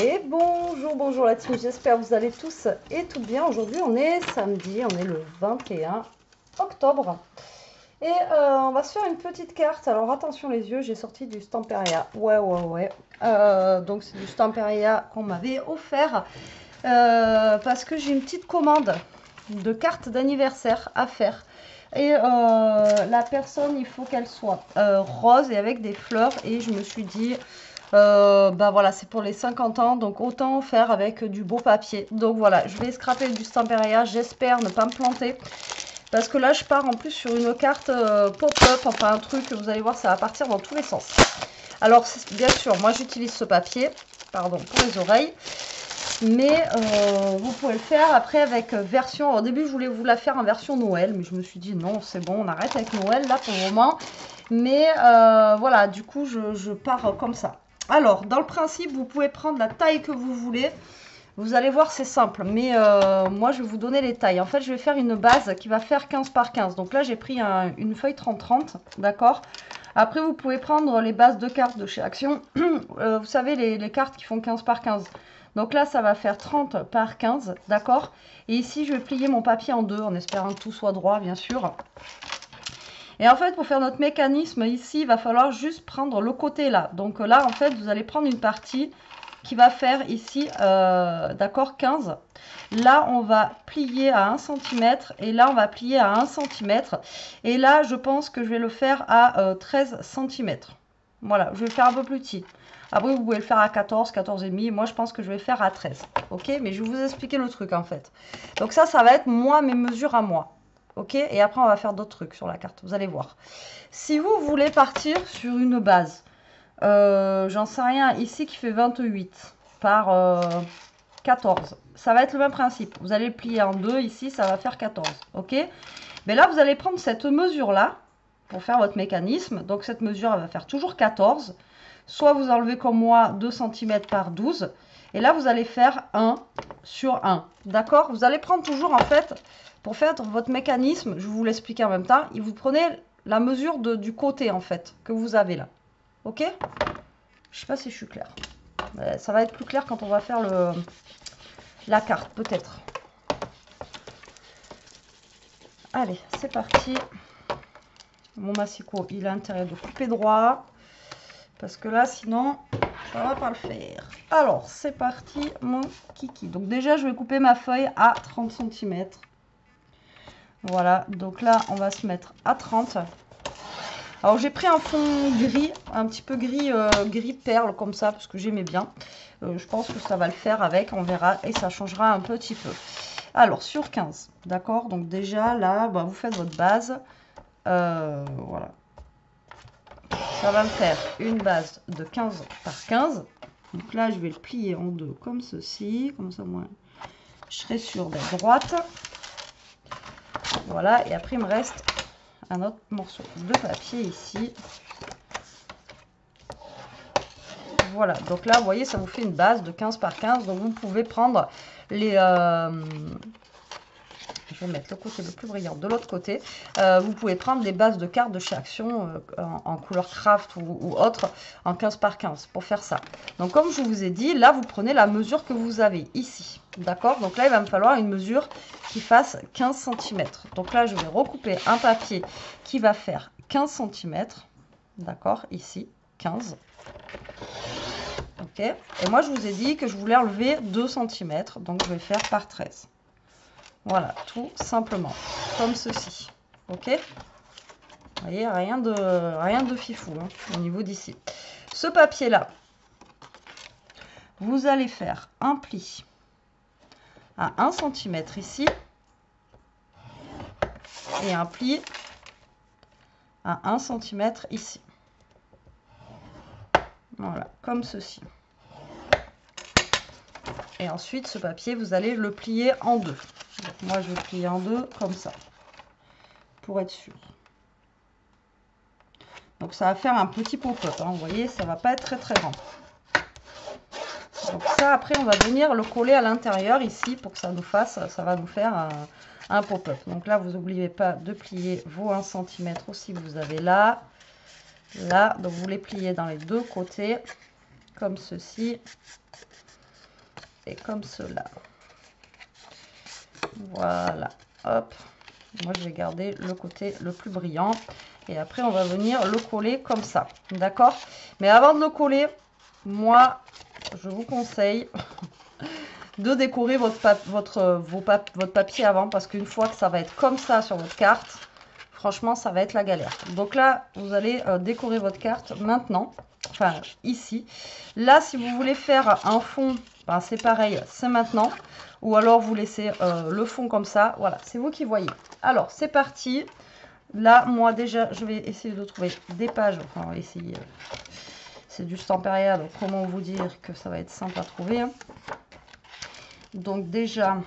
Et bonjour, bonjour la team, j'espère que vous allez tous et toutes bien. Aujourd'hui on est samedi, on est le 21 octobre. Et on va se faire une petite carte. Alors attention les yeux, j'ai sorti du Stamperia. Ouais. Donc c'est du Stamperia qu'on m'avait offert. Parce que j'ai une petite commande de carte d'anniversaire à faire. Et la personne, il faut qu'elle soit rose et avec des fleurs. Et je me suis dit, bah voilà, c'est pour les 50 ans, donc autant faire avec du beau papier. Donc voilà, je vais scraper du Stamperia, j'espère ne pas me planter. Parce que là, je pars en plus sur une carte pop-up, enfin un truc, vous allez voir, ça va partir dans tous les sens. Alors, bien sûr, moi j'utilise ce papier, pardon, pour les oreilles. Mais vous pouvez le faire après avec version... Au début, je voulais vous la faire en version Noël, mais je me suis dit non, c'est bon, on arrête avec Noël là pour le moment. Mais voilà, du coup, je pars comme ça. Alors, dans le principe, vous pouvez prendre la taille que vous voulez. Vous allez voir, c'est simple, mais moi, je vais vous donner les tailles. En fait, je vais faire une base qui va faire 15 par 15. Donc là, j'ai pris une feuille 30-30, d'accord? Après, vous pouvez prendre les bases de cartes de chez Action. Vous savez, les cartes qui font 15 par 15. Donc là, ça va faire 30 par 15, d'accord? Et ici, je vais plier mon papier en deux, en espérant que tout soit droit, bien sûr. Et en fait, pour faire notre mécanisme, ici, il va falloir juste prendre le côté là. Donc là, en fait, vous allez prendre une partie qui va faire ici, d'accord, 15. Là, on va plier à 1 cm et là, on va plier à 1 cm. Et là, je pense que je vais le faire à 13 cm. Voilà, je vais le faire un peu plus petit. Après, vous pouvez le faire à 14, 14,5. Moi, je pense que je vais le faire à 13. Ok, mais je vais vous expliquer le truc en fait. Donc ça va être moi, mes mesures à moi. Ok, et après, on va faire d'autres trucs sur la carte. Vous allez voir. Si vous voulez partir sur une base, j'en sais rien, ici qui fait 28 par 14. Ça va être le même principe. Vous allez le plier en deux, ici ça va faire 14. Ok. Mais là, vous allez prendre cette mesure-là pour faire votre mécanisme. Donc cette mesure, elle va faire toujours 14. Soit vous enlevez comme moi 2 cm par 12. Et là, vous allez faire 1 sur 1. D'accord? Vous allez prendre toujours en fait, pour faire votre mécanisme, je vais vous l'expliquer en même temps, et vous prenez la mesure du côté en fait, que vous avez là. Ok? Je sais pas si je suis claire. Ça va être plus clair quand on va faire la carte, peut-être. Allez, c'est parti. Mon massicot, il a intérêt de couper droit. Parce que là, sinon, ça va pas le faire. Alors, c'est parti, mon kiki. Donc déjà, je vais couper ma feuille à 30 cm. Voilà, donc là, on va se mettre à 30. Alors, j'ai pris un fond gris, un petit peu gris, gris perle, comme ça, parce que j'aimais bien. Je pense que ça va le faire avec, on verra, et ça changera un petit peu. Alors, sur 15, d'accord? Donc déjà, là, bah, vous faites votre base. Voilà. Ça va me faire une base de 15 par 15. Donc là, je vais le plier en deux comme ceci. Comme ça, moi, je serai sûre d'être droite. Voilà, et après, il me reste un autre morceau de papier ici. Voilà, donc là, vous voyez, ça vous fait une base de 15 par 15. Donc, vous pouvez prendre les... je vais mettre le côté le plus brillant de l'autre côté. Vous pouvez prendre les bases de cartes de chez Action en couleur craft ou autre, en 15 par 15 pour faire ça. Donc, comme je vous ai dit, là, vous prenez la mesure que vous avez ici. D'accord? Donc là, il va me falloir une mesure qui fasse 15 cm. Donc là, je vais recouper un papier qui va faire 15 cm. D'accord? Ici, 15. Ok? Et moi, je vous ai dit que je voulais enlever 2 cm. Donc, je vais faire par 13. Voilà, tout simplement, comme ceci. Ok? Vous voyez, rien de fifou hein, au niveau d'ici. Ce papier-là, vous allez faire un pli à 1 cm ici et un pli à 1 cm ici. Voilà, comme ceci. Et ensuite, ce papier, vous allez le plier en deux. Donc, moi, je vais plier en deux comme ça, pour être sûr. Donc, ça va faire un petit pop-up. Hein, vous voyez, ça va pas être très, très grand. Donc ça, après, on va venir le coller à l'intérieur ici pour que ça nous fasse, ça va nous faire un pop-up. Donc là, vous n'oubliez pas de plier vos 1 cm aussi, vous avez là. Là, donc vous les pliez dans les deux côtés, comme ceci. et comme cela. Voilà, hop. Moi, je vais garder le côté le plus brillant. Et après, on va venir le coller comme ça. D'accord? Mais avant de le coller, moi, je vous conseille de décorer votre papier avant. Parce qu'une fois que ça va être comme ça sur votre carte, franchement, ça va être la galère. Donc là, vous allez décorer votre carte maintenant. Enfin, ici. Là, si vous voulez faire un fond, ben, c'est pareil, c'est maintenant. Ou alors, vous laissez le fond comme ça. Voilà, c'est vous qui voyez. Alors, c'est parti. Là, moi, déjà, je vais essayer de trouver des pages. Enfin, essayer. C'est du Stamperia, donc comment vous dire que ça va être simple à trouver. Hein. Donc, déjà...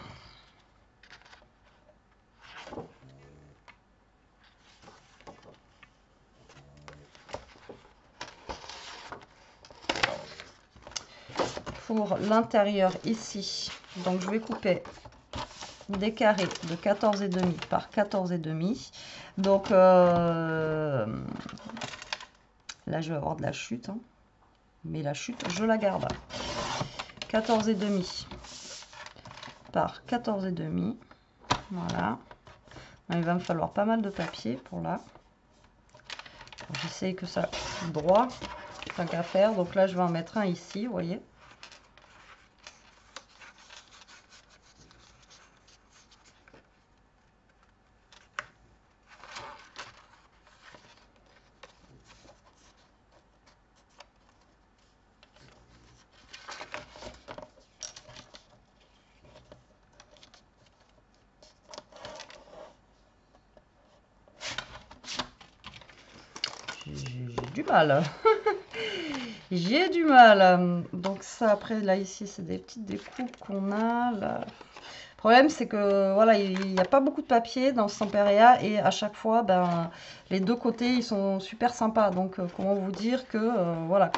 Pour l'intérieur ici, donc je vais couper des carrés de 14,5 par 14,5. Donc là je vais avoir de la chute, hein. Mais la chute je la garde. 14,5 par 14,5. Voilà. Il va me falloir pas mal de papier pour là. J'essaie que ça droit, tant qu'à faire. Donc là je vais en mettre un ici, vous voyez. J'ai du mal. J'ai du mal. Donc ça, après, là, ici, c'est des petites découpes qu'on a. Là. Le problème, c'est que, voilà, il n'y a pas beaucoup de papier dans ce Stamperia. Et à chaque fois, ben, les deux côtés, ils sont super sympas. Donc, comment vous dire que, voilà.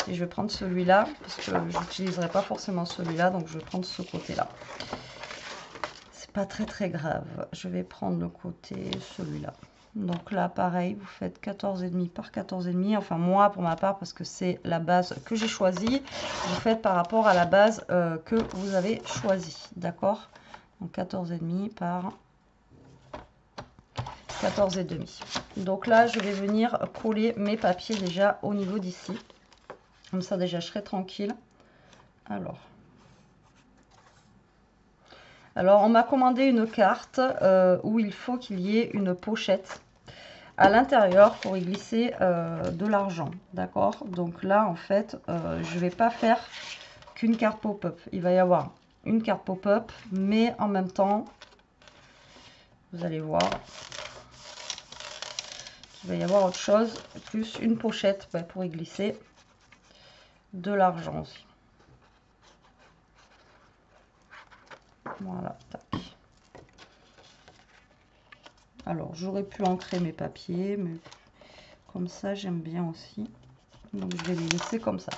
Et je vais prendre celui-là, parce que je n'utiliserai pas forcément celui-là. Donc, je vais prendre ce côté-là. C'est pas très, très grave. Je vais prendre le côté, celui-là. Donc là, pareil, vous faites 14,5 par 14,5. Enfin, moi, pour ma part, parce que c'est la base que j'ai choisie, vous faites par rapport à la base que vous avez choisie. D'accord? Donc 14,5 par 14,5. Donc là, je vais venir coller mes papiers déjà au niveau d'ici. Comme ça, déjà, je serai tranquille. Alors, on m'a commandé une carte où il faut qu'il y ait une pochette à l'intérieur pour y glisser de l'argent. D'accord? Donc là, en fait, je ne vais pas faire qu'une carte pop-up. Il va y avoir une carte pop-up, mais en même temps, vous allez voir, il va y avoir autre chose, plus une pochette pour y glisser de l'argent aussi. Voilà, tac. Alors, j'aurais pu ancrer mes papiers, mais comme ça, j'aime bien aussi. Donc, je vais les laisser comme ça.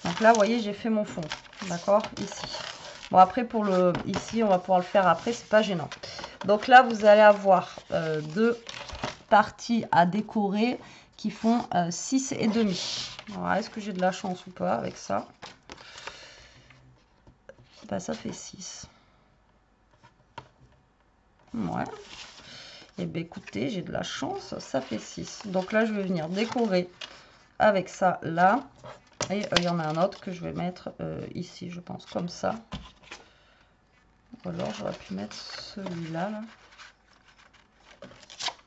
Donc là, vous voyez, j'ai fait mon fond. D'accord? Ici. Bon, après, pour le... Ici, on va pouvoir le faire après. C'est pas gênant. Donc là, vous allez avoir deux parties à décorer qui font 6,5. Alors, est-ce que j'ai de la chance ou pas avec ça? Bah, ça fait 6. Ouais. Et bien écoutez, j'ai de la chance, ça fait 6. Donc là, je vais venir décorer avec ça là. Et il y en a un autre que je vais mettre ici, je pense, comme ça. Ou alors j'aurais pu mettre celui-là. Là.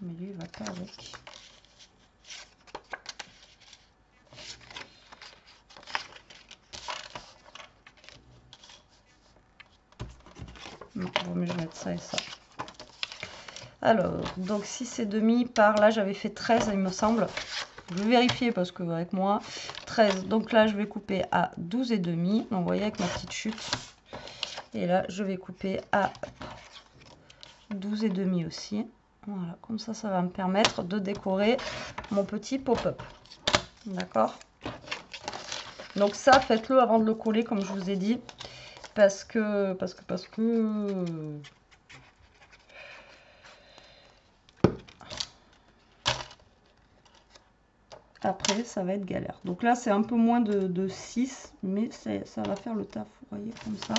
Mais lui, il va pas avec. Non, il vaut mieux que je mette ça et ça. Alors, donc 6,5 par là, j'avais fait 13, il me semble. Je vais vérifier parce que avec moi, 13. Donc là, je vais couper à 12,5. Donc, vous voyez, avec ma petite chute. Et là, je vais couper à 12,5 aussi. Voilà, comme ça, ça va me permettre de décorer mon petit pop-up. D'accord? Donc ça, faites-le avant de le coller, comme je vous ai dit. Parce que après ça va être galère. Donc là c'est un peu moins de 6, mais ça va faire le taf, vous voyez, comme ça.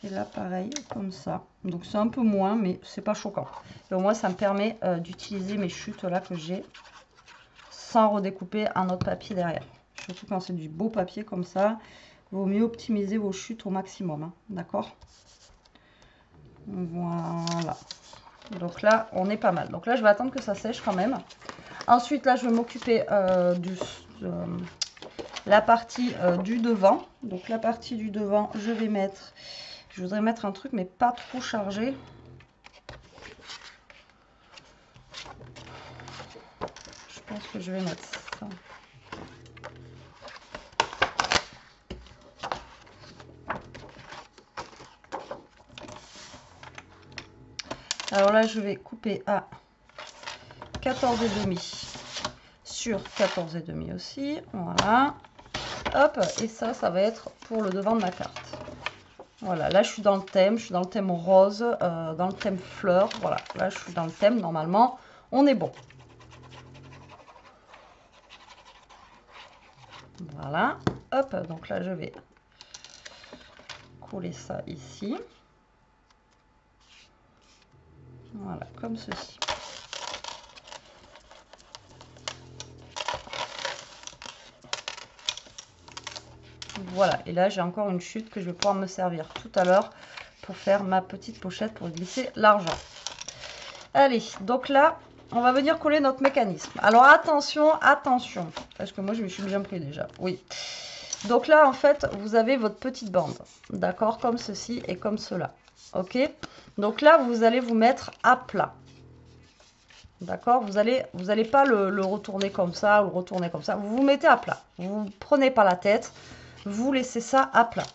Et là pareil, comme ça. Donc c'est un peu moins, mais c'est pas choquant. Et au moins ça me permet d'utiliser mes chutes là que j'ai sans redécouper un autre papier derrière. Surtout quand c'est du beau papier comme ça, il vaut mieux optimiser vos chutes au maximum, hein, d'accord? Voilà. Donc là, on est pas mal. Donc là, je vais attendre que ça sèche quand même. Ensuite, là, je vais m'occuper la partie du devant. Donc la partie du devant, je vais mettre... Je voudrais mettre un truc, mais pas trop chargé. Je pense que je vais mettre ça. Alors là, je vais couper à 14,5 sur 14,5 aussi. Voilà. Hop, et ça va être pour le devant de ma carte. Voilà, là je suis dans le thème rose, dans le thème fleur. Voilà, là je suis dans le thème, normalement, on est bon. Voilà, hop, donc là je vais coller ça ici. Voilà, comme ceci. Voilà, et là j'ai encore une chute que je vais pouvoir me servir tout à l'heure pour faire ma petite pochette pour glisser l'argent. Allez, donc là, on va venir coller notre mécanisme. Alors attention, attention, parce que moi je me suis bien pris déjà, oui. Donc là, en fait, vous avez votre petite bande, d'accord, comme ceci et comme cela, ok. Donc là, vous allez vous mettre à plat, d'accord. Vous allez pas le retourner comme ça ou le retourner comme ça. Vous vous mettez à plat, vous ne prenez pas la tête, vous laissez ça à plat.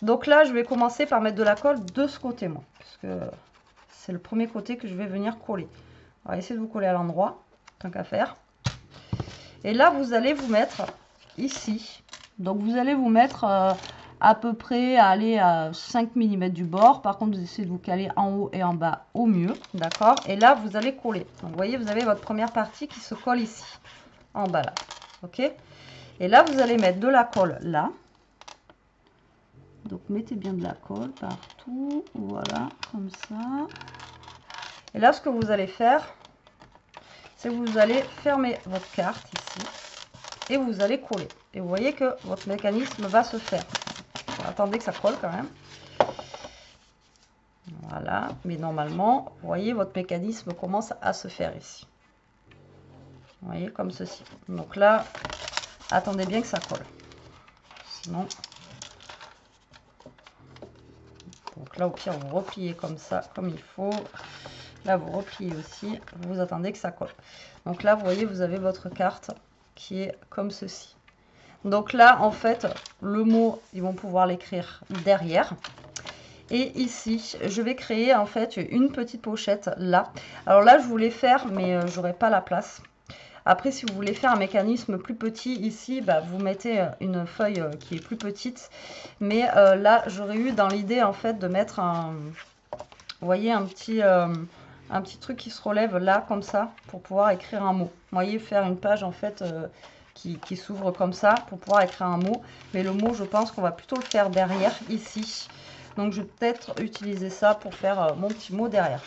Donc là, je vais commencer par mettre de la colle de ce côté, moi, parce que c'est le premier côté que je vais venir coller. On va essayer de vous coller à l'endroit, tant qu'à faire. Et là, vous allez vous mettre ici. Donc, vous allez vous mettre à peu près à aller à 5 mm du bord. Par contre, vous essayez de vous caler en haut et en bas au mieux. D'accord? Et là, vous allez coller. Donc, vous voyez, vous avez votre première partie qui se colle ici, en bas là. OK? Et là, vous allez mettre de la colle là. Donc, mettez bien de la colle partout. Voilà, comme ça. Et là, ce que vous allez faire, c'est que vous allez fermer votre carte ici et vous allez coller. Et vous voyez que votre mécanisme va se faire. Attendez que ça colle quand même. Voilà, mais normalement, vous voyez, votre mécanisme commence à se faire ici. Vous voyez, comme ceci. Donc là, attendez bien que ça colle. Sinon... Donc là, au pire, vous repliez comme ça, comme il faut. Là, vous repliez aussi. Vous attendez que ça colle. Donc là, vous voyez, vous avez votre carte qui est comme ceci. Donc là, en fait, le mot, ils vont pouvoir l'écrire derrière. Et ici, je vais créer en fait une petite pochette là. Alors là, je voulais faire, mais j'aurais pas la place. Après, si vous voulez faire un mécanisme plus petit ici, bah, vous mettez une feuille qui est plus petite. Mais là, j'aurais eu dans l'idée en fait de mettre un, vous voyez, un petit truc qui se relève là comme ça pour pouvoir écrire un mot. Vous voyez, faire une page en fait qui s'ouvre comme ça pour pouvoir écrire un mot. Mais le mot, je pense qu'on va plutôt le faire derrière ici. Donc, je vais peut-être utiliser ça pour faire mon petit mot derrière.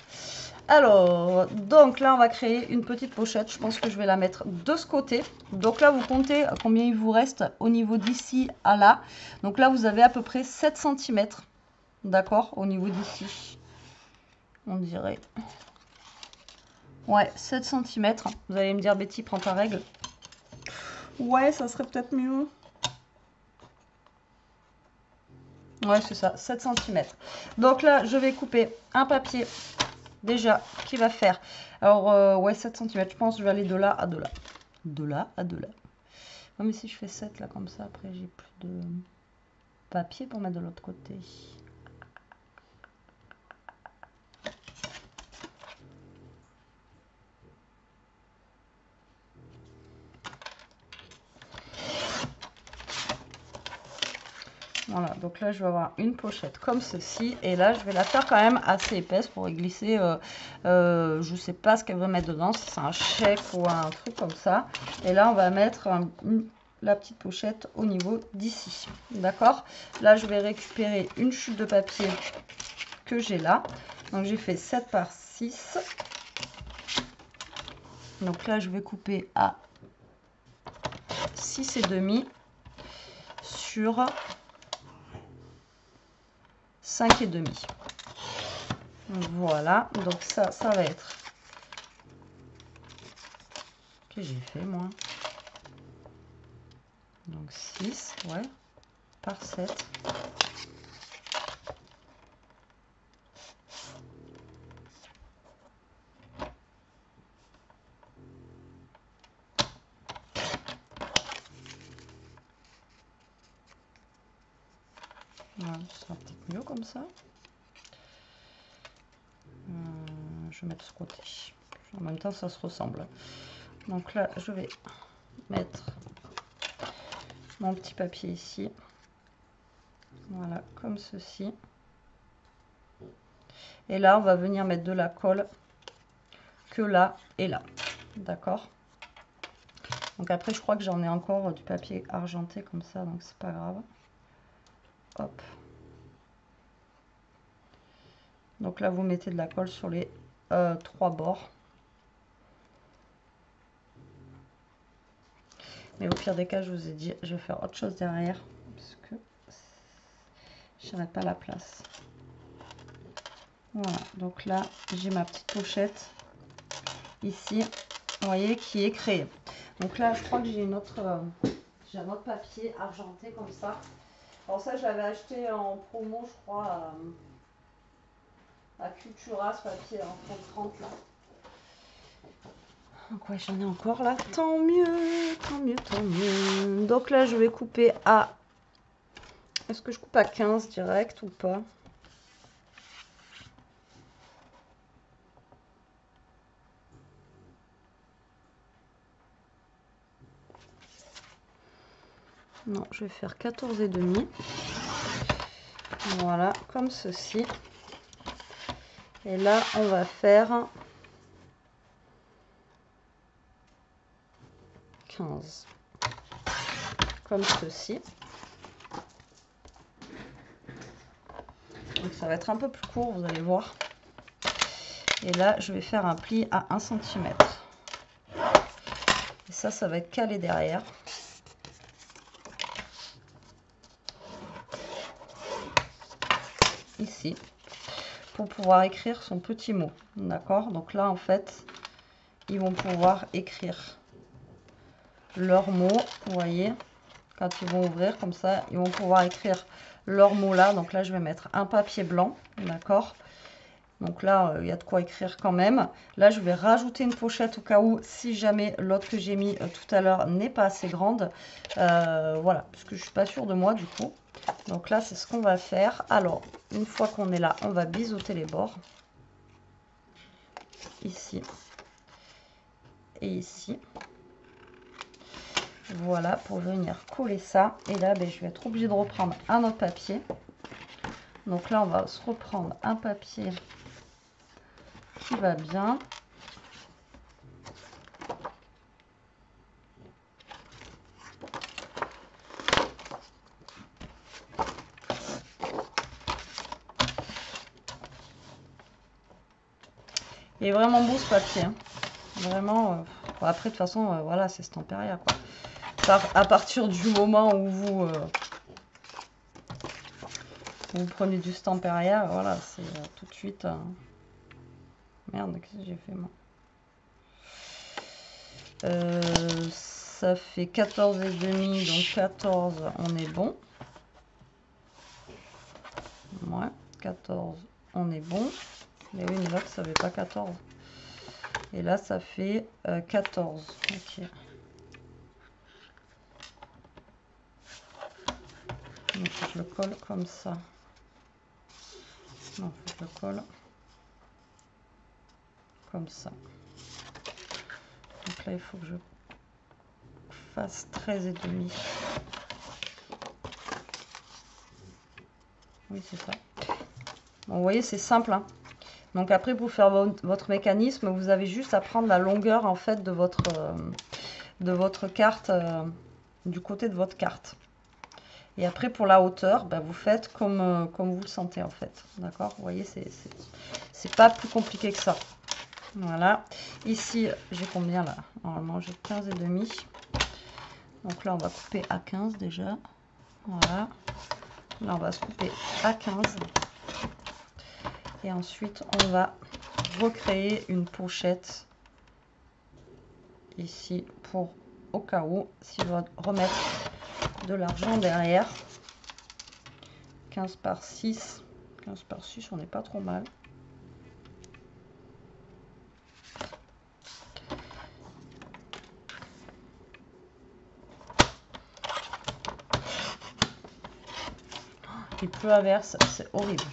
Alors, donc là, on va créer une petite pochette. Je pense que je vais la mettre de ce côté. Donc là, vous comptez combien il vous reste au niveau d'ici à là. Donc là, vous avez à peu près 7 cm. D'accord, au niveau d'ici. On dirait. Ouais, 7 cm. Vous allez me dire, Betty, prends ta règle. Ouais, ça serait peut-être mieux. Ouais, c'est ça, 7 cm. Donc là, je vais couper un papier déjà qui va faire. Alors, ouais, 7 cm. Je pense que je vais aller de là à de là. De là à de là. Non, mais si je fais 7 là comme ça, après, j'ai plus de papier pour mettre de l'autre côté. Voilà, donc là je vais avoir une pochette comme ceci, et là je vais la faire quand même assez épaisse pour y glisser, je sais pas ce qu'elle va mettre dedans, si c'est un chèque ou un truc comme ça. Et là on va mettre la petite pochette au niveau d'ici, d'accord. Là je vais récupérer une chute de papier que j'ai là, donc j'ai fait 7 par 6, donc là je vais couper à 6,5 sur 5,5. Voilà, donc ça va être, que j'ai fait moi, donc 6, ouais, par 7. Voilà, ce sera peut-être mieux comme ça. Je vais mettre ce côté. En même temps, ça se ressemble. Donc là, je vais mettre mon petit papier ici. Voilà, comme ceci. Et là, on va venir mettre de la colle que là et là. D'accord? Donc après, je crois que j'en ai encore du papier argenté comme ça, donc c'est pas grave. Hop. Donc là, vous mettez de la colle sur les 3 bords. Mais au pire des cas, je vous ai dit, je vais faire autre chose derrière, parce que je n'aurai pas la place. Voilà, donc là, j'ai ma petite pochette ici, vous voyez, qui est créée. Donc là, je crois que j'ai une autre, j'ai un autre papier argenté comme ça. Alors ça, je l'avais acheté en promo, je crois, à Cultura, ce papier en 30 là. Donc ouais, j'en ai encore là. Tant mieux, tant mieux, tant mieux. Donc là, je vais couper à... Est-ce que je coupe à 15 direct ou pas? Non, je vais faire 14,5. Voilà, comme ceci. Et là, on va faire 15. Comme ceci. Donc ça va être un peu plus court, vous allez voir. Et là, je vais faire un pli à 1 cm. Et ça va être calé derrière. Ici. Pour pouvoir écrire son petit mot. D'accord? Donc là, en fait, ils vont pouvoir écrire leurs mots. Vous voyez? Quand ils vont ouvrir comme ça, ils vont pouvoir écrire leurs mots là. Donc là, je vais mettre un papier blanc. D'accord? Donc là, il y a de quoi écrire quand même. Là, je vais rajouter une pochette au cas où, si jamais l'autre que j'ai mis tout à l'heure n'est pas assez grande. Voilà, parce que je suis pas sûre de moi du coup. Donc là, c'est ce qu'on va faire. Alors, une fois qu'on est là, on va biseauter les bords. Ici. Et ici. Voilà, pour venir coller ça. Et là, ben, je vais être obligée de reprendre un autre papier. Donc là, on va se reprendre un papier qui va bien. Il est vraiment beau ce papier. Hein. Vraiment. Bon, après, de toute façon, voilà, c'est Stamperia, quoi. À partir du moment où vous prenez du Stamperia, voilà, c'est tout de suite... Merde, qu'est-ce que j'ai fait, moi? Ça fait 14,5, donc 14, on est bon. Ouais, 14, on est bon. Mais oui, mais là, ça fait pas 14. Et là, ça fait 14. Ok. Donc, je le colle comme ça. Non, je le colle comme ça. Donc là, il faut que je fasse 13,5. Oui, c'est ça. Bon, vous voyez, c'est simple, hein. Donc après, pour faire votre mécanisme, vous avez juste à prendre la longueur en fait de votre carte, du côté de votre carte. Et après, pour la hauteur, ben, vous faites comme vous le sentez en fait. D'accord? Vous voyez, c'est pas plus compliqué que ça. Voilà. Ici, j'ai combien là? Normalement, j'ai 15 et demi. Donc là, on va couper à 15 déjà. Voilà. Là, on va se couper à 15. Et ensuite, on va recréer une pochette ici pour au cas où, si je dois remettre de l'argent derrière. 15 par 6. 15 par 6, on n'est pas trop mal. Il pleut à verse, c'est horrible.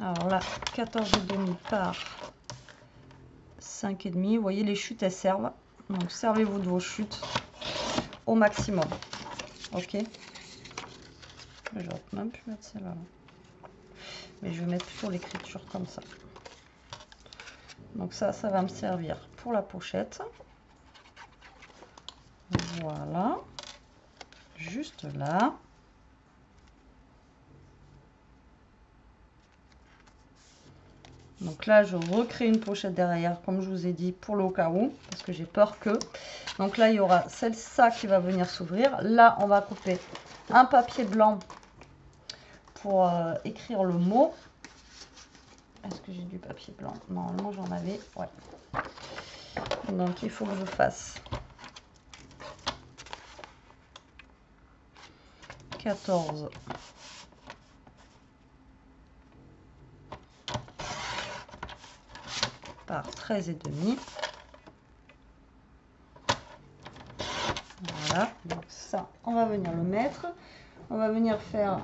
Alors là, 14,5 par 5,5. Vous voyez, les chutes, elles servent. Donc, servez-vous de vos chutes au maximum. Ok. Je vais même plus mettre celle-là. Mais je vais mettre plutôt l'écriture comme ça. Donc ça va me servir pour la pochette. Voilà. Juste là. Donc là, je recrée une pochette derrière, comme je vous ai dit, pour le cas où, parce que j'ai peur que. Donc là, il y aura celle-là qui va venir s'ouvrir. Là, on va couper un papier blanc pour écrire le mot. Est-ce que j'ai du papier blanc? Normalement, j'en avais. Ouais. Donc, il faut que je fasse 14 par 13,5. Voilà, donc ça, on va venir le mettre. On va venir faire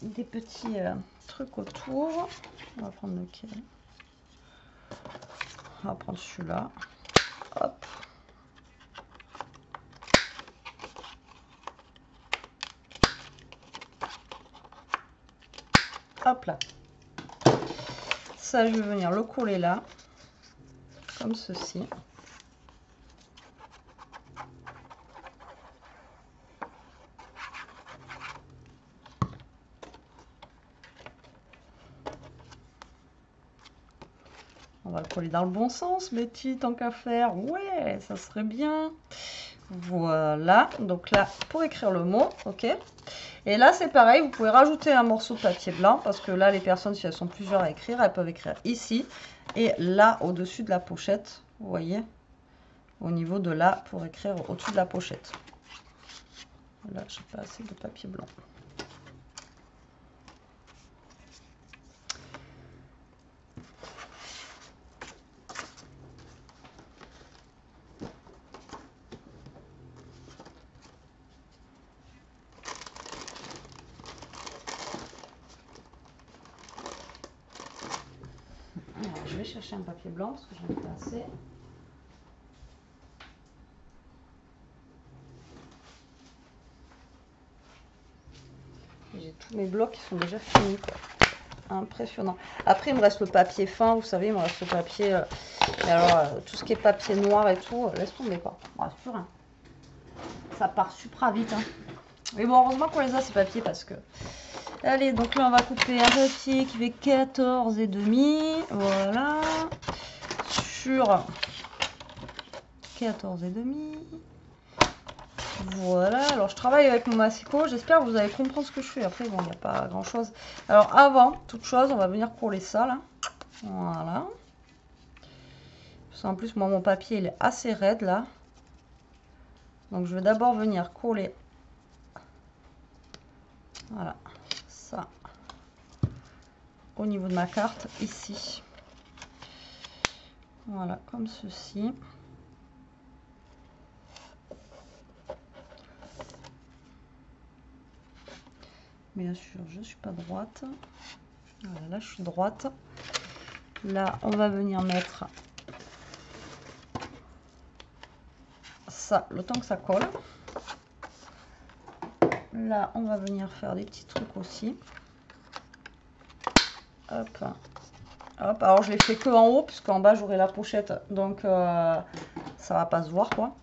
des petits trucs autour. On va prendre lequel? On va prendre celui-là. Hop. Hop là. Ça, je vais venir le coller là, comme ceci. On va le coller dans le bon sens, Betty, tant qu'à faire. Ouais, ça serait bien. Voilà, donc là, pour écrire le mot, ok. Et là, c'est pareil, vous pouvez rajouter un morceau de papier blanc, parce que là, les personnes, si elles sont plusieurs à écrire, elles peuvent écrire ici. Et là, au-dessus de la pochette, vous voyez, au niveau de là, pour écrire au-dessus de la pochette. Là, j'ai pas assez de papier blanc. Alors, je vais chercher un papier blanc parce que j'en ai pas assez. J'ai tous mes blocs qui sont déjà finis, quoi. Impressionnant. Après, il me reste le papier fin, vous savez, il me reste le papier. Et alors, tout ce qui est papier noir et tout, laisse tomber, quoi. Bon, c'est plus rien. Ça part super vite, hein. Mais bon, heureusement qu'on les a, ces papiers, parce que. Allez, donc là, on va couper un papier qui fait 14,5. Voilà. Sur 14,5. Voilà, alors je travaille avec mon massicot, j'espère que vous allez comprendre ce que je fais. Après, bon, il n'y a pas grand chose. Alors, avant toute chose, on va venir coller ça là. Voilà. Parce qu'en plus, moi, mon papier, il est assez raide là. Donc, je vais d'abord venir coller. Voilà, ça. Au niveau de ma carte, ici. Voilà, comme ceci. Bien sûr, je ne suis pas droite. Voilà, là, je suis droite. Là, on va venir mettre ça, le temps que ça colle. Là, on va venir faire des petits trucs aussi. Hop. Hop. Alors, je l'ai fait que en haut, puisqu'en bas, j'aurai la pochette. Donc, ça va pas se voir, quoi.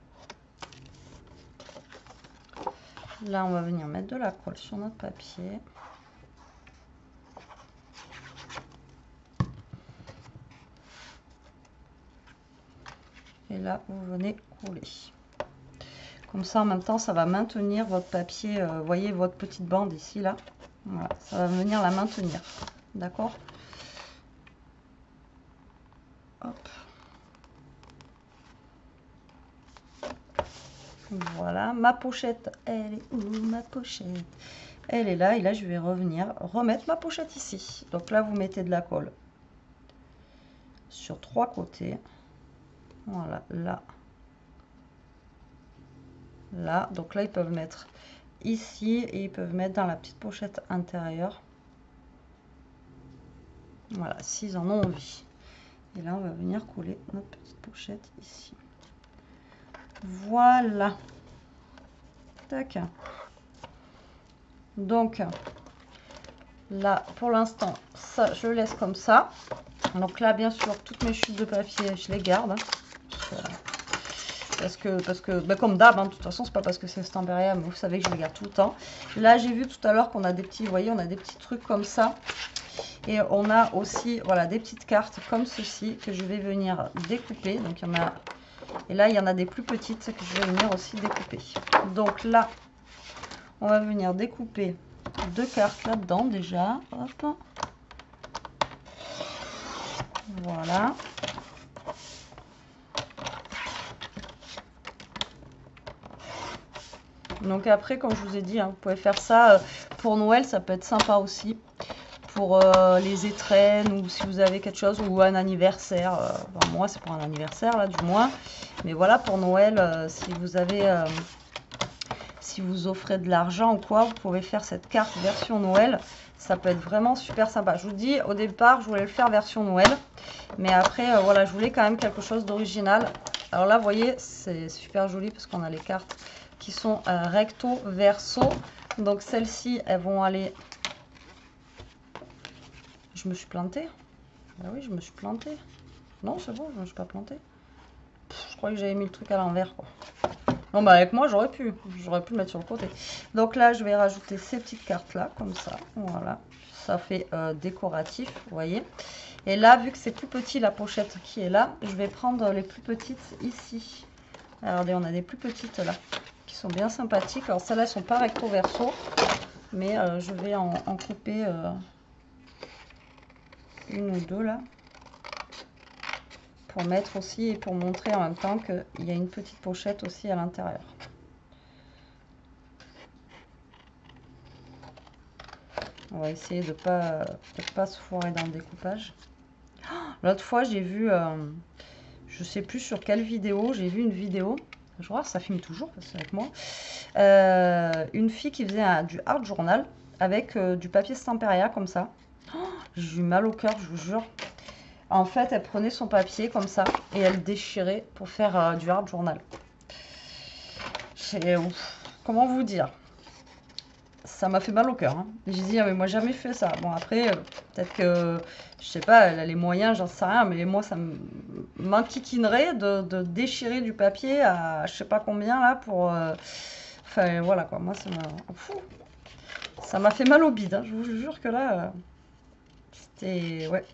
Là, on va venir mettre de la colle sur notre papier. Et là, vous venez coller. Comme ça, en même temps, ça va maintenir votre papier. Vous voyez votre petite bande ici, là. Voilà, ça va venir la maintenir. D'accord? Hop. Voilà, ma pochette, elle est où ma pochette? Elle est là, et là, je vais revenir remettre ma pochette ici. Donc là, vous mettez de la colle sur 3 côtés. Voilà, là. Là, donc là, ils peuvent mettre ici et ils peuvent mettre dans la petite pochette intérieure. Voilà, s'ils en ont envie. Et là, on va venir coller notre petite pochette ici. Voilà. Tac. Donc, là, pour l'instant, ça, je le laisse comme ça. Donc là, bien sûr, toutes mes chutes de papier, je les garde. Parce que ben comme d'hab, hein, de toute façon, c'est pas parce que c'est Stamperia, mais vous savez que je les garde tout le temps. Là, j'ai vu tout à l'heure qu'on a des petits, vous voyez, on a des petits trucs comme ça. Et on a aussi, voilà, des petites cartes comme ceci que je vais venir découper. Donc, il y en a, et là, il y en a des plus petites que je vais venir aussi découper. Donc là, on va venir découper 2 cartes là-dedans déjà. Hop. Voilà. Donc après, comme je vous ai dit, hein, vous pouvez faire ça pour Noël, ça peut être sympa aussi. Pour les étrennes ou si vous avez quelque chose ou un anniversaire. Enfin, moi, c'est pour un anniversaire, là, du moins. Mais voilà, pour Noël, si vous avez... si vous offrez de l'argent ou quoi, vous pouvez faire cette carte version Noël. Ça peut être vraiment super sympa. Je vous dis, au départ, je voulais le faire version Noël. Mais après, voilà, je voulais quand même quelque chose d'original. Alors là, vous voyez, c'est super joli parce qu'on a les cartes qui sont recto, verso. Donc celles-ci, elles vont aller... Je me suis plantée. Ah oui, je me suis plantée. Non, c'est bon, je ne me suis pas plantée. Je croyais que j'avais mis le truc à l'envers, quoi. Non, bah avec moi, j'aurais pu. J'aurais pu le mettre sur le côté. Donc là, je vais rajouter ces petites cartes-là, comme ça. Voilà. Ça fait décoratif, vous voyez. Et là, vu que c'est plus petit, la pochette qui est là, je vais prendre les plus petites ici. Alors, regardez, on a des plus petites là, qui sont bien sympathiques. Alors, celles-là, elles sont pas recto verso. Mais je vais en couper... une ou deux là pour mettre aussi et pour montrer en même temps qu'il y a une petite pochette aussi à l'intérieur. On va essayer de pas se foirer dans le découpage. L'autre fois j'ai vu je sais plus sur quelle vidéo, j'ai vu une vidéo, je vois ça filme toujours parce que c'est avec moi, une fille qui faisait du art journal avec du papier Stamperia comme ça. J'ai eu mal au cœur, je vous jure. En fait, elle prenait son papier comme ça et elle déchirait pour faire du art journal. Comment vous dire? Ça m'a fait mal au cœur. Hein. J'ai dit, ah, mais moi, jamais fait ça. Bon, après, peut-être que, je sais pas, elle a les moyens, j'en sais rien, mais moi, ça m'inquiquinerait de déchirer du papier à je sais pas combien là pour. Enfin, voilà quoi. Moi, ça m'a fait mal au bide. Hein. Je vous jure que là. C'était... Ouais.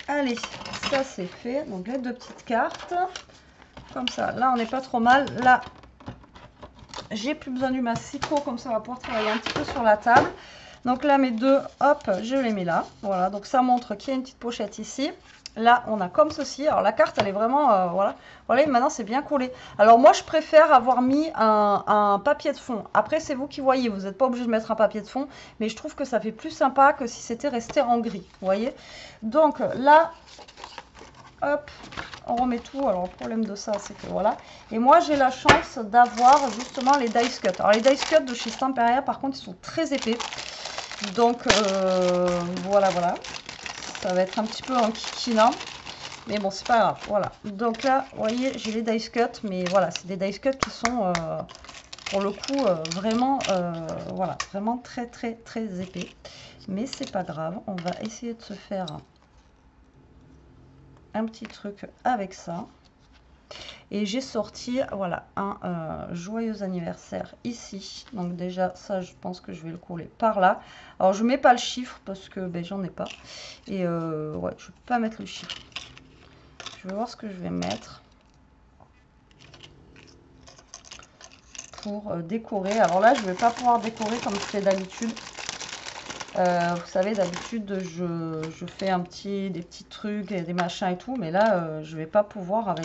Allez, ça c'est fait. Donc les 2 petites cartes. Comme ça. Là, on n'est pas trop mal. Là, j'ai plus besoin du massicot. Comme ça, on va pouvoir travailler un petit peu sur la table. Donc là, mes 2, hop, je les mets là. Voilà, donc ça montre qu'il y a une petite pochette ici. Là, on a comme ceci. Alors, la carte, elle est vraiment... voilà. Voilà, et maintenant, c'est bien collé. Alors, moi, je préfère avoir mis un papier de fond. Après, c'est vous qui voyez. Vous n'êtes pas obligé de mettre un papier de fond. Mais je trouve que ça fait plus sympa que si c'était resté en gris. Vous voyez? Donc, là, hop, on remet tout. Alors, le problème de ça, c'est que voilà. Et moi, j'ai la chance d'avoir justement les dice cut. Alors, les dice cut de chez Stamperia, par contre, ils sont très épais. Donc, voilà, voilà. Ça va être un petit peu en kikinant. Mais bon, c'est pas grave. Voilà. Donc là, vous voyez, j'ai les dice cut. Mais voilà, c'est des dice cut qui sont, pour le coup, vraiment, voilà, vraiment très, très, très épais. Mais c'est pas grave. On va essayer de se faire un petit truc avec ça. Et j'ai sorti, voilà, un joyeux anniversaire ici. Donc déjà, ça, je pense que je vais le coller par là. Alors, je mets pas le chiffre parce que ben, j'en ai pas. Et ouais, je peux pas mettre le chiffre. Je vais voir ce que je vais mettre pour décorer. Alors là, je vais pas pouvoir décorer comme je fais d'habitude. Vous savez, d'habitude, je fais des petits trucs et des machins et tout. Mais là, je vais pas pouvoir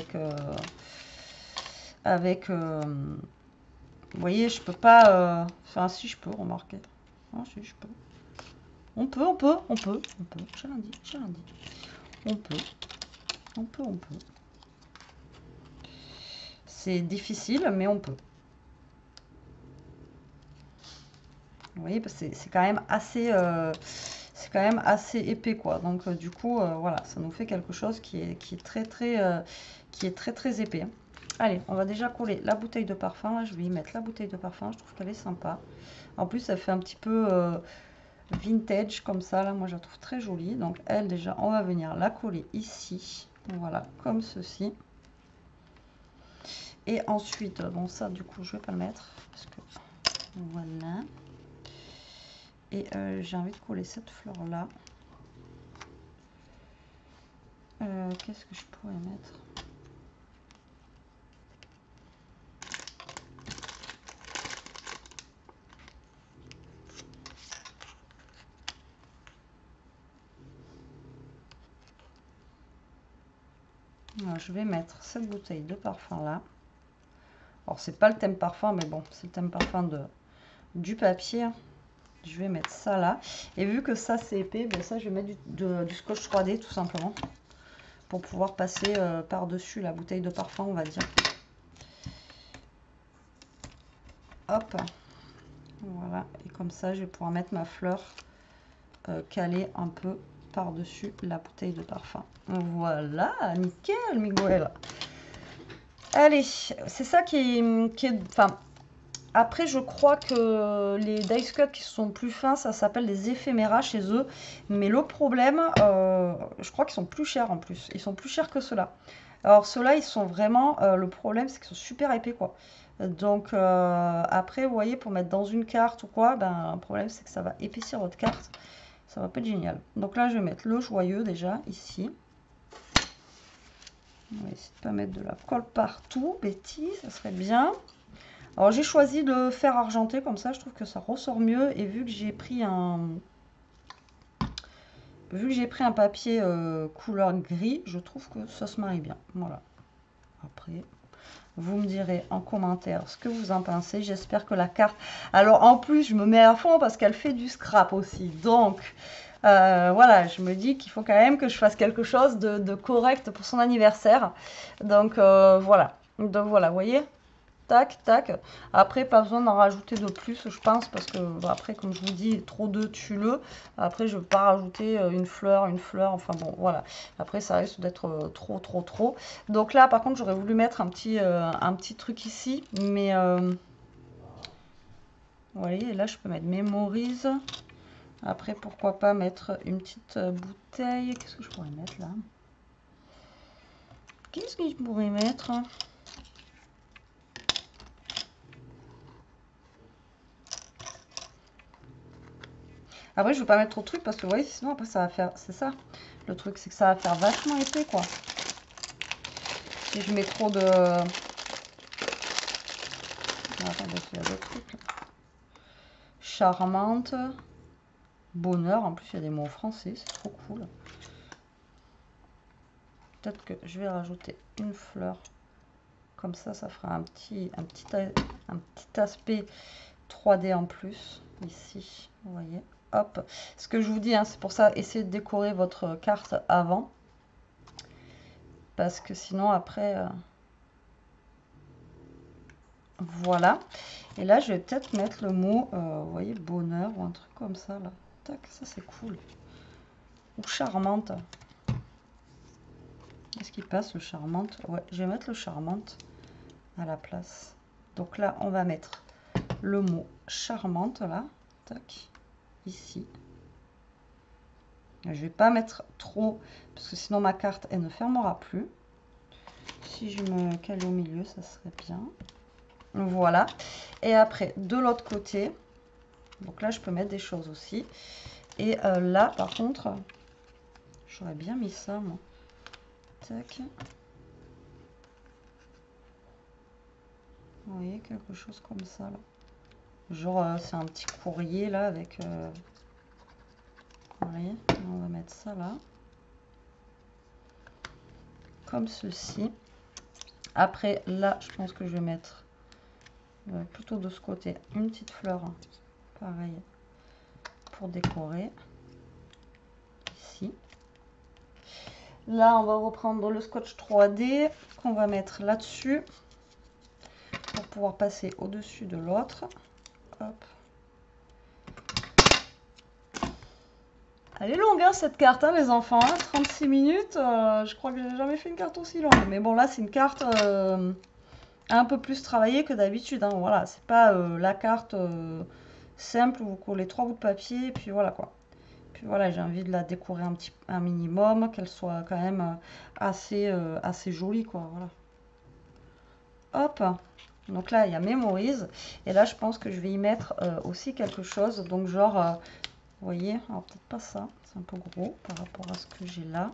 vous voyez, je peux pas... Enfin, si je peux, remarquer. Ah, si, je peux. On peut. J'ai rien dit. On peut. C'est difficile, mais on peut. Vous voyez, parce que c'est quand même assez... c'est quand même assez épais, quoi. Donc, du coup, voilà, ça nous fait quelque chose qui est très, très épais. Allez, on va déjà coller la bouteille de parfum. Je vais y mettre la bouteille de parfum. Je trouve qu'elle est sympa. En plus, ça fait un petit peu vintage comme ça. Là, moi, je la trouve très jolie. Donc, elle, déjà, on va venir la coller ici. Voilà, comme ceci. Et ensuite, bon, ça, du coup, je vais pas le mettre. Parce que, voilà. Et j'ai envie de coller cette fleur-là. Qu'est-ce que je pourrais mettre? Alors, je vais mettre cette bouteille de parfum là. Alors, c'est pas le thème parfum, mais bon, c'est le thème parfum du papier. Je vais mettre ça là. Et vu que ça, c'est épais, ben ça, je vais mettre du scotch 3D tout simplement. Pour pouvoir passer par-dessus la bouteille de parfum, on va dire. Hop. Voilà. Et comme ça, je vais pouvoir mettre ma fleur calée un peu par-dessus la bouteille de parfum. Voilà, nickel, Miguel. Allez, c'est ça qui est... Enfin, après, je crois que les dice cut qui sont plus fins, ça s'appelle des éphéméras chez eux. Mais le problème, je crois qu'ils sont plus chers en plus. Ils sont plus chers que ceux-là. Alors, ceux-là, ils sont vraiment... le problème, c'est qu'ils sont super épais, quoi. Donc, après, vous voyez, pour mettre dans une carte ou quoi, ben, le problème, c'est que ça va épaissir votre carte. Ça va pas être génial. Donc là, je vais mettre le joyeux, déjà, ici. On va essayer de pas mettre de la colle partout, bêtise, ça serait bien. Alors j'ai choisi de faire argenté comme ça, je trouve que ça ressort mieux. Et vu que j'ai pris un papier couleur gris, je trouve que ça se marie bien. Voilà. Après, vous me direz en commentaire ce que vous en pensez. J'espère que la carte... Alors en plus, je me mets à fond parce qu'elle fait du scrap aussi. Donc... voilà, je me dis qu'il faut quand même que je fasse quelque chose de correct pour son anniversaire. Donc voilà. Donc voilà, vous voyez, tac, tac. Après, pas besoin d'en rajouter de plus, je pense, parce que après, comme je vous dis, trop de tue-le. Après, je ne veux pas rajouter une fleur, enfin bon, voilà. Après, ça risque d'être trop. Donc là, par contre, j'aurais voulu mettre un petit truc ici, mais vous voyez, là, je peux mettre mémorise. Après, pourquoi pas mettre une petite bouteille. Qu'est-ce que je pourrais mettre là? Qu'est-ce que je pourrais mettre? Après, je ne veux pas mettre trop de trucs parce que vous voyez, sinon après ça va faire... C'est ça. Le truc, c'est que ça va faire vachement épais, quoi. Si je mets trop de... Attendez, il y a d'autres trucs. Charmante. Bonheur. En plus, il y a des mots en français. C'est trop cool. Peut-être que je vais rajouter une fleur. Comme ça, ça fera un petit aspect 3D en plus. Ici, vous voyez. Hop. Ce que je vous dis, hein, c'est pour ça, essayez de décorer votre carte avant. parce que sinon après... Voilà. Et là, je vais peut-être mettre le mot, vous voyez, bonheur ou un truc comme ça, là. Tac, ça c'est cool. Ou charmante. Est-ce qu'il passe le charmante? Ouais, je vais mettre le charmante à la place. Donc là, on va mettre le mot charmante, là. Tac, ici. Je vais pas mettre trop, parce que sinon ma carte, elle ne fermera plus. Si je me cale au milieu, ça serait bien. Voilà. Et après, de l'autre côté, donc là, je peux mettre des choses aussi. Et là, par contre, j'aurais bien mis ça, moi. Tac. Vous voyez, quelque chose comme ça, là. Genre, c'est un petit courrier, là, avec... Vous voyez, on va mettre ça, là. Comme ceci. Après, là, je pense que je vais mettre... plutôt de ce côté, une petite fleur, hein, pareil, pour décorer, ici. Là, on va reprendre le scotch 3D qu'on va mettre là-dessus, pour pouvoir passer au-dessus de l'autre. Hop. Elle est longue, hein, cette carte, hein, les enfants, hein, 36 minutes, je crois que j'ai jamais fait une carte aussi longue, mais bon, là, c'est une carte... un peu plus travaillé que d'habitude, hein. Voilà, c'est pas la carte simple où vous collez 3 bouts de papier et puis voilà quoi. Puis voilà, j'ai envie de la décorer un minimum, qu'elle soit quand même assez jolie quoi, voilà. Hop, donc là il y a mémorise et là je pense que je vais y mettre aussi quelque chose, donc genre, vous voyez, alors peut-être pas ça, c'est un peu gros par rapport à ce que j'ai là.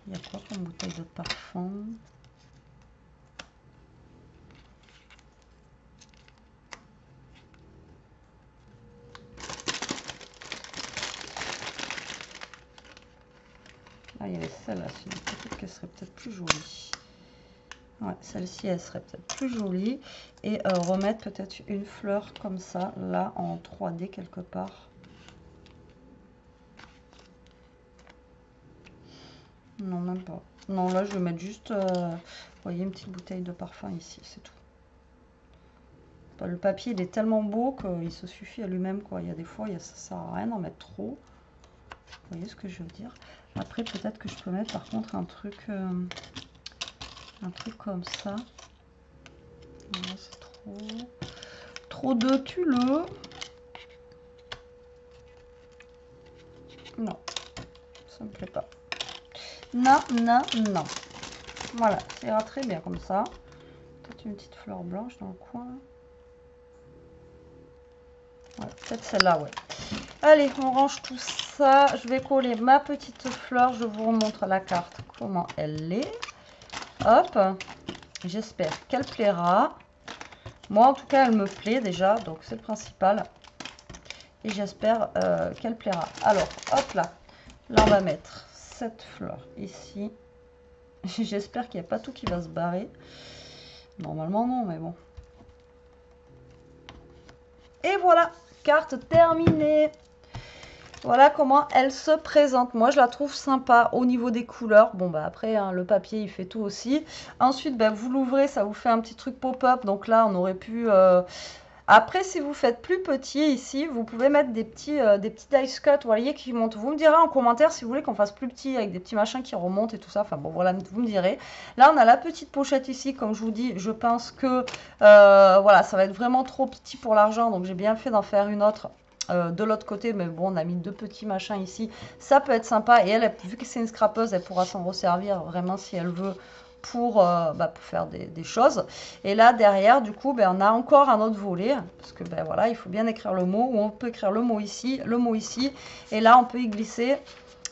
Il y a quoi comme bouteille de parfum? Ah, il y avait celle-là, peut-être qu'elle serait peut-être plus jolie. Ouais, celle-ci, elle serait peut-être plus jolie. Et remettre peut-être une fleur comme ça, là, en 3D quelque part. Non, même pas. Non, là, je vais mettre juste, vous voyez, une petite bouteille de parfum ici, c'est tout. Le papier, il est tellement beau qu'il se suffit à lui-même, quoi. Il y a des fois, ça sert à rien d'en mettre trop. Vous voyez ce que je veux dire? Après, peut-être que je peux mettre, par contre, un truc comme ça. C'est trop de tulle. Non, ça me plaît pas. Non, non, non. Voilà, ça ira très bien comme ça. Peut-être une petite fleur blanche dans le coin. Ouais, peut-être celle-là, ouais. Allez, on range tout ça. Je vais coller ma petite fleur. Je vous remontre la carte, comment elle est. Hop. J'espère qu'elle plaira. Moi, en tout cas, elle me plaît déjà. Donc, c'est le principal. Et j'espère qu'elle plaira. Alors, hop là. Là, on va mettre cette fleur ici. J'espère qu'il n'y a pas tout qui va se barrer. Normalement, non, mais bon. Et voilà, carte terminée. Voilà comment elle se présente. Moi, je la trouve sympa au niveau des couleurs. Bon, bah après, hein, le papier, il fait tout aussi. Ensuite, bah, vous l'ouvrez, ça vous fait un petit truc pop-up. Donc là, on aurait pu... Après, si vous faites plus petit ici, vous pouvez mettre des petits dice cut, vous voyez, qui montent. Vous me direz en commentaire si vous voulez qu'on fasse plus petit avec des petits machins qui remontent et tout ça. Enfin bon, voilà, vous me direz. Là, on a la petite pochette ici, comme je vous dis. Je pense que voilà, ça va être vraiment trop petit pour l'argent. Donc, j'ai bien fait d'en faire une autre de l'autre côté. Mais bon, on a mis 2 petits machins ici. Ça peut être sympa. Et elle, vu que c'est une scrapeuse, elle pourra s'en resservir vraiment si elle veut. Pour faire des choses. Et là derrière du coup on a encore un autre volet parce que voilà, il faut bien écrire le mot, ou on peut écrire le mot ici, et là on peut y glisser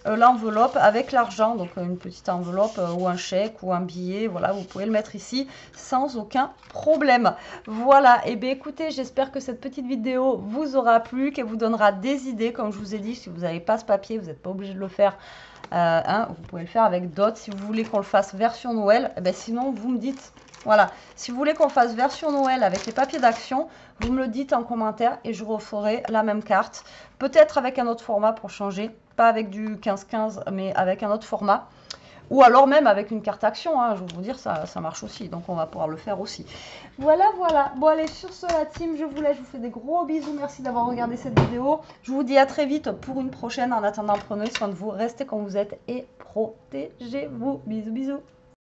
l'enveloppe avec l'argent, donc une petite enveloppe ou un chèque ou un billet, voilà, vous pouvez le mettre ici sans aucun problème. Voilà, et bien écoutez, j'espère que cette petite vidéo vous aura plu, qu'elle vous donnera des idées. Comme je vous ai dit, si vous n'avez pas ce papier, vous n'êtes pas obligé de le faire. Vous pouvez le faire avec d'autres. Si vous voulez qu'on le fasse version Noël, sinon vous me dites. Voilà, si vous voulez qu'on fasse version Noël avec les papiers d'action, vous me le dites en commentaire et je referai la même carte. Peut-être avec un autre format pour changer, pas avec du 15-15 mais avec un autre format. Ou alors même avec une carte action, hein, je vais vous dire, ça marche aussi. Donc on va pouvoir le faire aussi. Voilà, voilà. Bon allez, sur ce la team, je vous laisse, je vous fais des gros bisous. Merci d'avoir regardé cette vidéo. Je vous dis à très vite pour une prochaine. En attendant, prenez soin de vous, restez comme vous êtes et protégez-vous. Bisous, bisous.